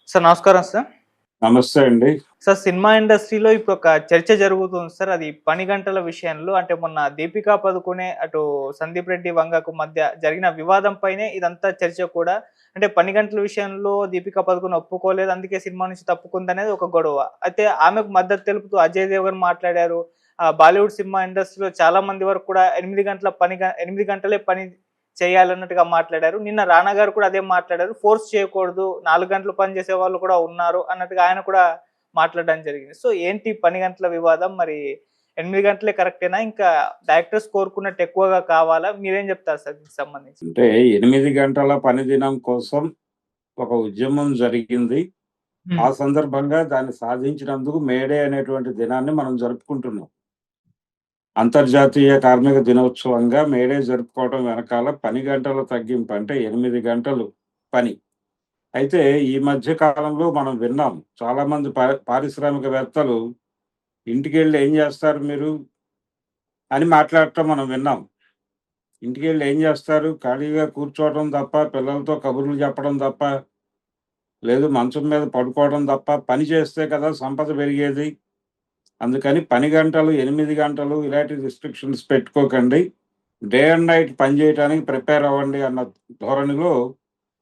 Sir నమస్కారం sir. నమస్తే అండి. సార్ సినిమా ఇండస్ట్రీలో ఇప్పుడొక చర్చ జరుగుతుంది సార్. అది పని గంటల విషయంలో. అంటే మొన్న 'దీపికా పదుకొనె' అటు 'సందీప్ రెడ్డి వంగకు' మధ్య జరిగిన వివాదం పైనే ఇదంతా చర్చ కూడా. అంటే పని గంటల విషయంలో 'దీపికా పదుకొనె' ఒప్పుకోలేదు. అందుకే సినిమా నుంచి తప్పుకుందనేది ఒక గొడవ. అయితే ఆమెకు మద్దతు తెలుపుతూ అజయ్ దేవగన్ మాట్లాడారు. బాలీవుడ్ సినిమా ఇండస్ట్రీలో చాలా మంది వరకు కూడా 8 గంటలే పని చేయాలన్నట్టుగా మాట్లాడారు. నిన్న రానా గారు కూడా అదే మాట్లాడారు. ఫోర్స్ చేయకూడదు. 4 గంటలు పని చేసే వాళ్ళు కూడా ఉన్నారు అన్నట్టుగా ఆయన కూడా మాట్లాడడం జరిగింది. సో, ఏంటి పని గంటల వివాదం? మరి 8 గంటలే కరెక్టేనా? ఇంకా డైరెక్టర్స్ కోరుకున్నట్టు ఎక్కువగా కావాలా? మీరేం చెప్తారు సార్ దీనికి సంబంధించి? అంటే 8 గంటల పని దినం కోసం ఒక ఉద్యమం జరిగింది. ఆ హ్మ్. సందర్భంగా దాన్ని సాధించినందుకు మేడే అనేటువంటి దినాన్ని మనం జరుపుకుంటున్నాం. అంతర్జాతీయ కార్మిక దినోత్సవంగా మేడే జరుపుకోవడం వెనకాల పని గంటల తగ్గింపు అంటే 8 గంటలు పని. అయితే ఈ మధ్య కాలంలో మనం విన్నాం. చాలామంది పారిశ్రామికవేత్తలు ఇంటికెళ్ళి "ఏం చేస్తారు మీరు?" అని మాట్లాడటం మనం విన్నాం. ఇంటికెళ్ళి ఏం జేస్తారు? ఖాళీగా కూర్చోవడం తప్ప, పిల్లలతో కబుర్లు చెప్పడం తప్ప, లేదు మంచం మీద పడుకోవడం తప్ప, పని చేస్తే కదా సంపద పెరిగేది. అందుకని పని గంటలు 8 గంటలు ఇలాంటి రిస్ట్రిక్షన్స్ పెట్టుకోకండి. డే అండ్ నైట్ పని చేయటానికి ప్రిపేర్ అవ్వండి అన్న ధోరణిలో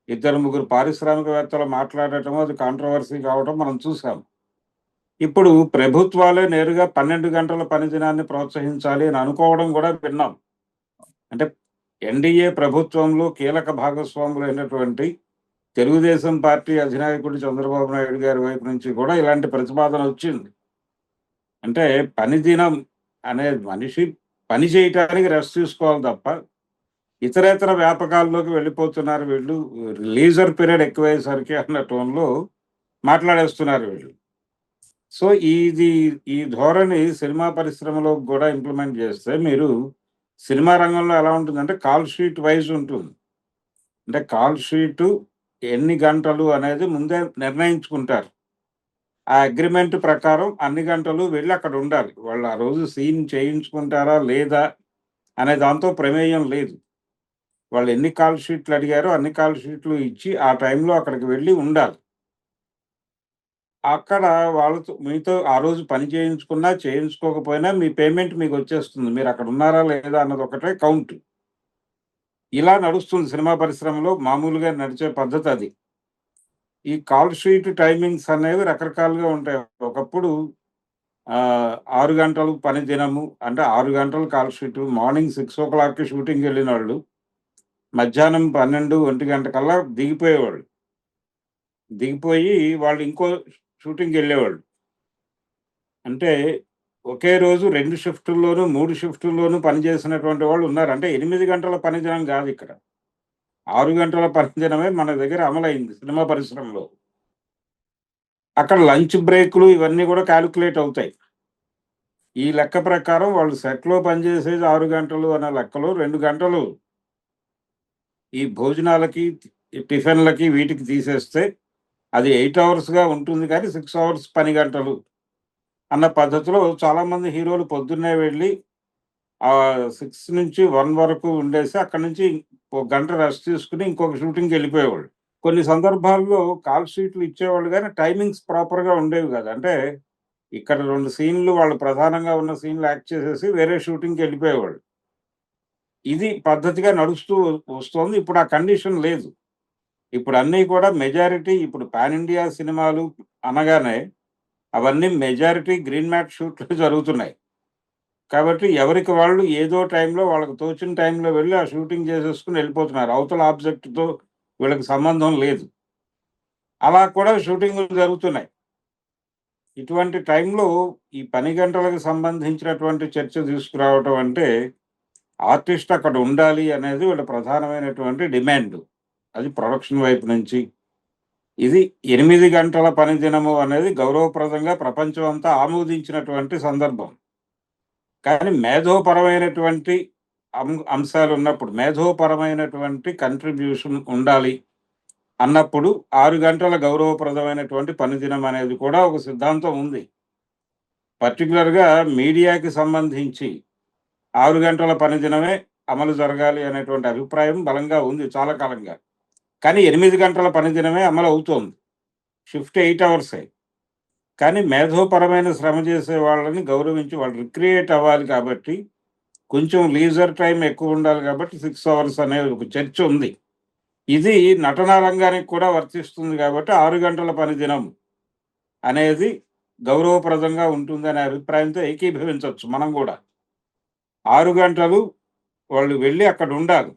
ఇద్దరు, ముగ్గురు పారిశ్రామికవేత్తలు మాట్లాడటం, అది కాంట్రోవర్సీ కావడం మనం చూసాం. ఇప్పుడు ప్రభుత్వాలే నేరుగా 12 గంటల పని దినాన్ని ప్రోత్సహించాలి అని అనుకోవడం గూడా విన్నాం. అంటే ఎన్‌డీఏ ప్రభుత్వంలో కీలక భాగస్వాములైనటువంటి తెలుగుదేశం పార్టీ అధినాయకుడు చంద్రబాబు నాయుడు గారి వైపు నుంచి కూడా ఇలాంటి ప్రతిపాదన వచ్చింది. అంటే పని దినం అనే మనిషి పని చేయటానికి రెస్ట్ తీసుకోవాలి తప్ప, ఇతరేతర వ్యాపకాల్లోకి వెళ్ళిపోతున్నారు వీళ్ళు. లీజర్ పీరియడ్ ఎక్కువయ్యేసరికి అన్న టోన్‌లో మాట్లాడేస్తున్నారు వీళ్ళు. సో, ఈ ధోరణి సినిమా పరిశ్రమలో గూడా ఇంప్లిమెంట్ చేస్తే మీరు సినిమా రంగంలో ఎలా ఉంటుందంటే కాల్ షీట్ వైస్ ఉంటుంది. అంటే కాల్ షీటు ఎన్ని గంటలు అనేది ముందే నిర్ణయించుకుంటారు. ఆ అగ్రీమెంట్ ప్రకారం అన్ని గంటలు వెళ్లి అక్కడ ఉండాలి. వాళ్ళు ఆ రోజు సీన్ చేయించుకుంటారా లేదా అనే దాంతో ప్రమేయం లేదు. వాళ్ళు ఎన్ని కాల్ షీట్లు అడిగారో అన్ని కాల్ షీట్లు ఇచ్చి ఆ టైంలో అక్కడికి వెళ్లి ఉండాలి. అక్కడ వాళ్ళతో మీతో ఆ రోజు పని చేయించుకున్నా, చేయించుకోకపోయినా మీ పేమెంట్ మీకొచ్చేస్తుంది. మీరక్కడ ఉన్నారా లేదా అన్నదొకటే కౌంట్. ఇలా నడుస్తుంది సినిమా పరిశ్రమలో మామూలుగా నడిచే పద్ధతది. ఈ కాల్ షీట్ టైమింగ్స్ అనేవి రకరకాలుగా ఉంటాయి. ఒకప్పుడు 6 గంటలు పని దినము అంటే 6 గంటలు కాల్ షీటు. మార్నింగ్ 6:00కి షూటింగ్‌కెళ్ళినోళ్ళు మధ్యాహ్నం 12, 1 కల్లా దిగిపోయేవాళ్ళు. దిగిపోయి వాళ్ళు ఇంకో షూటింగ్‌కెళ్ళేవాళ్ళు. అంటే ఒకే రోజు 2 షిఫ్టుల్లోనూ, 3 షిఫ్టుల్లోనూ పనిచేసినటువంటి వాళ్ళు ఉన్నారు. అంటే 8 గంటల పని దినం గాదిక్కడ. 6 గంటల పని దినమే మన దగ్గర అమలైంది సినిమా పరిశ్రమలో. అక్కడ లంచ్ బ్రేకులు ఇవన్నీ గూడా కాలిక్యులేట్ అవుతాయి. ఈ లెక్క ప్రకారం వాళ్ళు సెట్‌లో పనిచేసేది 6 గంటలు అనే లెక్కలో 2 గంటలు ఈ భోజనాలకి, టిఫిన్‌లకి వీటికి తీసేస్తే అది 8 అవర్స్‌గా ఉంటుంది కానీ 6 అవర్స్ పని గంటలు అన్న పద్ధతిలో చాలామంది హీరోలు పొద్దున్నే వెళ్ళి 6 నుంచి 1 వరకు ఉండేసి అక్కడి నుంచి ఒక గంట రెస్ట్ తీసుకొని ఇంకొక షూటింగ్‌కెళ్ళిపోయేవాళ్ళు. కొన్ని సందర్భాల్లో కాల్ షీట్లు ఇచ్చేవాళ్ళు గానీ టైమింగ్స్ ప్రాపర్‌గా ఉండేవి కాదు. అంటే ఇక్కడ 2 సీన్‌లు వాళ్ళు ప్రధానంగా ఉన్న సీన్‌లు యాక్ట్ చేసేసి వేరే షూటింగ్‌కెళ్ళిపోయేవాళ్ళు. ఇది పద్ధతిగా నడుస్తూ వస్తోంది. ఇప్పుడు ఆ కండిషన్ లేదు. ఇప్పుడు అన్నీ కూడా మెజారిటీ ఇప్పుడు పాన్ ఇండియా సినిమాలు అనగానే అవన్నీ మెజారిటీ గ్రీన్ మ్యాట్ షూట్లు జరుగుతున్నాయి. కాబట్టి ఎవరికి వాళ్ళు ఏదో టైంలో వాళ్ళకి తోచిన టైంలో వెళ్లి ఆ షూటింగ్ చేసేసుకొని వెళ్ళిపోతున్నారు. అవతల ఆబ్జెక్ట్‌తో వీళ్ళకి సంబంధం లేదు. అలా కూడా షూటింగులు జరుగుతున్నాయి. ఇటువంటి టైంలో ఈ పని గంటలకు సంబంధించినటువంటి చర్చ తీసుకురావటం అంటే ఆర్టిస్ట్ అక్కడ ఉండాలి అనేది వీళ్ళ ప్రధానమైనటువంటి డిమాండ్. అది ప్రొడక్షన్ వైపు నుంచి. ఇది 8 గంటల పని దినము అనేది గౌరవప్రదంగా ప్రపంచం అంతా ఆమోదించినటువంటి సందర్భం. కానీ మేధోపరమైనటువంటి అంశాలున్నప్పుడు, మేధోపరమైనటువంటి కంట్రిబ్యూషన్ ఉండాలి అన్నప్పుడు 6 గంటల గౌరవప్రదమైనటువంటి పని దినం అనేది కూడా ఒక సిద్ధాంతం ఉంది. పర్టిక్యులర్‌గా మీడియాకి సంబంధించి 6 గంటల పని దినమే అమలు జరగాలి అనేటువంటి అభిప్రాయం బలంగా ఉంది చాలా కాలంగా. కానీ 8 గంటల పని దినమే అమలవుతోంది. షిఫ్ట్ 8 అవర్సే. కానీ మేధోపరమైన శ్రమ చేసే వాళ్ళని గౌరవించి వాళ్ళు రిక్రియేట్ అవ్వాలి కాబట్టి, కొంచెం లీజర్ టైమ్ ఎక్కువ ఉండాలి కాబట్టి 6 అవర్స్ అనే ఒక చర్చ ఉంది. ఇది నటనా రంగానికి కూడా వర్తిస్తుంది కాబట్టి 6 గంటల పని దినం అనేది గౌరవప్రదంగా ఉంటుందనే అభిప్రాయంతో ఏకీభవించొచ్చు మనం గూడా. 6 గంటలు వాళ్ళు వెళ్ళి అక్కడ ఉండాలి.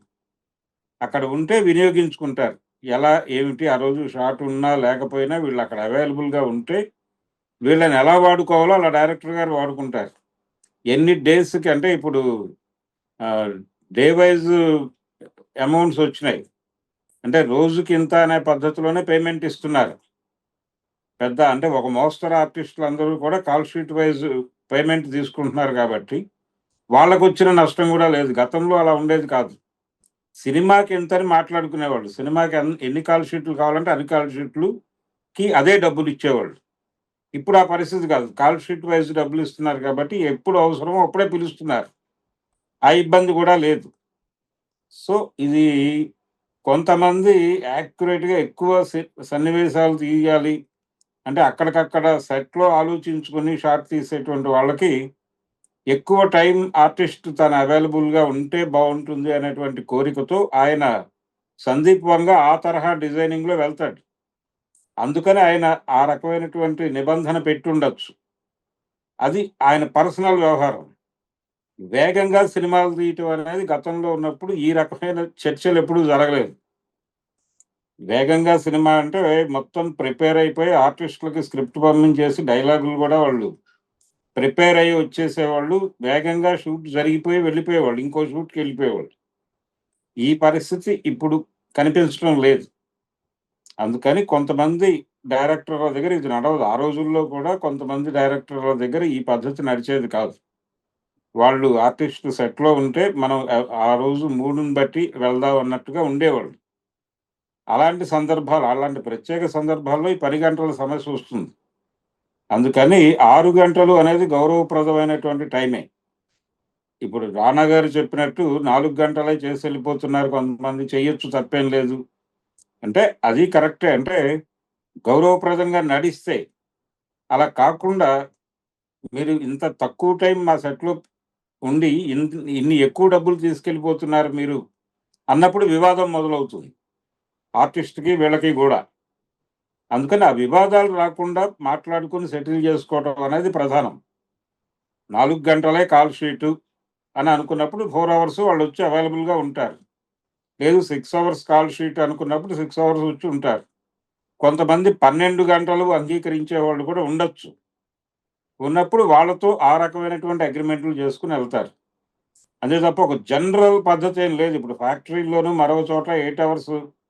అక్కడ ఉంటే వినియోగించుకుంటారు. ఎలా, ఏమిటి ఆ రోజు షాట్ ఉన్నా లేకపోయినా వీళ్ళు అక్కడ అవైలబుల్‌గా ఉంటే, వీళ్ళని ఎలా వాడుకోవాలో అలా డైరెక్టర్ గారు వాడుకుంటారు. ఎన్ని డేస్‌కి అంటే ఇప్పుడు డే వైస్ అమౌంట్స్ వచ్చినాయి. అంటే రోజుకింత అనే పద్ధతిలోనే పేమెంట్ ఇస్తున్నారు. పెద్ద అంటే ఒక మోస్తరు ఆర్టిస్టులందరూ కూడా కాల్ షీట్ వైస్ పేమెంట్ తీసుకుంటున్నారు కాబట్టి, వాళ్ళకొచ్చిన నష్టం గూడా లేదు. గతంలో అలా ఉండేది కాదు. సినిమాకి ఇంతని మాట్లాడుకునేవాళ్ళు. సినిమాకి ఎన్ని కాల్ షీట్లు కావాలంటే అన్ని కాల్ షీట్లుకి అదే డబ్బులిచ్చేవాళ్ళు. ఇప్పుడు ఆ పరిస్థితి కాదు. కాల్ షీట్ వైస్ డబ్బులిస్తున్నారు కాబట్టి ఎప్పుడు అవసరమో అప్పుడే పిలుస్తున్నారు. ఆ ఇబ్బంది గూడా లేదు. సో, ఇది కొంతమంది యాక్యురేట్‌గా ఎక్కువ సన్నివేశాలు తీయాలి అంటే అక్కడికక్కడ సెట్‌లో ఆలోచించుకొని షాట్ తీసేటువంటి వాళ్ళకి ఎక్కువ టైం ఆర్టిస్ట్ తను అవైలబుల్‌గా ఉంటే బావుంటుంది అనేటువంటి కోరికతో ఆయన 'సందీప్ వంగ' ఆ తరహా డిజైనింగ్‌లో వెళ్తాడు. అందుకని ఆయన ఆ రకమైనటువంటి నిబంధన పెట్టుండొచ్చు. అది ఆయన పర్సనల్ వ్యవహారం. వేగంగా సినిమాలు తీయటం అనేది గతంలో ఉన్నప్పుడు ఈ రకమైన చర్చలెప్పుడూ జరగలేదు. వేగంగా సినిమా అంటే మొత్తం ప్రిపేర్ అయిపోయి ఆర్టిస్టులకి స్క్రిప్ట్ పంపించేసి డైలాగులు గూడా వాళ్ళు ప్రిపేర్ అయ్యి వచ్చేసేవాళ్ళు. వేగంగా షూట్ జరిగిపోయి వెళ్ళిపోయేవాళ్ళు. ఇంకో షూట్‌కెళ్ళిపోయేవాళ్ళు. ఈ పరిస్థితి ఇప్పుడు కనిపించడం లేదు. అందుకని కొంతమంది డైరెక్టర్ల దగ్గర ఇది నడవదు. ఆ రోజుల్లో కూడా కొంతమంది డైరెక్టర్ల దగ్గర ఈ పద్ధతి నడిచేది కాదు. వాళ్ళు ఆర్టిస్ట్ సెట్‌లో ఉంటే మనం ఆ రోజు మూడ్‌ని బట్టి వెళ్దాం అన్నట్టుగా ఉండేవాళ్ళు. అలాంటి ప్రత్యేక సందర్భాల్లో ఈ 10 గంటల సమస్యొస్తుంది. అందుకని 6 గంటలు అనేది గౌరవప్రదమైనటువంటి టైమే. ఇప్పుడు 'రానా' గారు చెప్పినట్టు 4 గంటలే చేసెళ్ళిపోతున్నారు కొంతమంది. చెయ్యొచ్చు తప్పేం లేదు. అంటే అది కరెక్టే. అంటే గౌరవప్రదంగా నడిస్తే. అలా కాకుండా మీరు ఇంత తక్కువ టైం మా సెట్‌లో ఉండి ఇన్ని ఎక్కువ డబ్బులు తీసుకెళ్ళిపోతున్నారు మీరు అన్నప్పుడు వివాదం మొదలవుతుంది. ఆర్టిస్ట్‌కి వీళ్ళకి గూడా. అందుకని ఆ వివాదాలు రాకుండా మాట్లాడుకొని సెటిల్ జేసుకోవడం అనేది ప్రధానం. 4 గంటలే కాల్ షీటు అని అనుకున్నప్పుడు 4 అవర్స్ వాళ్ళొచ్చి అవైలబుల్‌గా ఉంటారు. లేదు 6 అవర్స్ కాల్ షీట్ అనుకున్నప్పుడు 6 అవర్స్ వచ్చి ఉంటారు. కొంతమంది 12 గంటలు అంగీకరించేవాళ్ళు కూడా ఉండొచ్చు. ఉన్నప్పుడు వాళ్ళతో ఆ రకమైనటువంటి అగ్రీమెంట్లు చేసుకొని ఎళ్తారు. అంతే తప్ప ఒక జనరల్ పద్ధతేం లేదు. ఇప్పుడు ఫ్యాక్టరీలోను మరో చోట 8 అవర్స్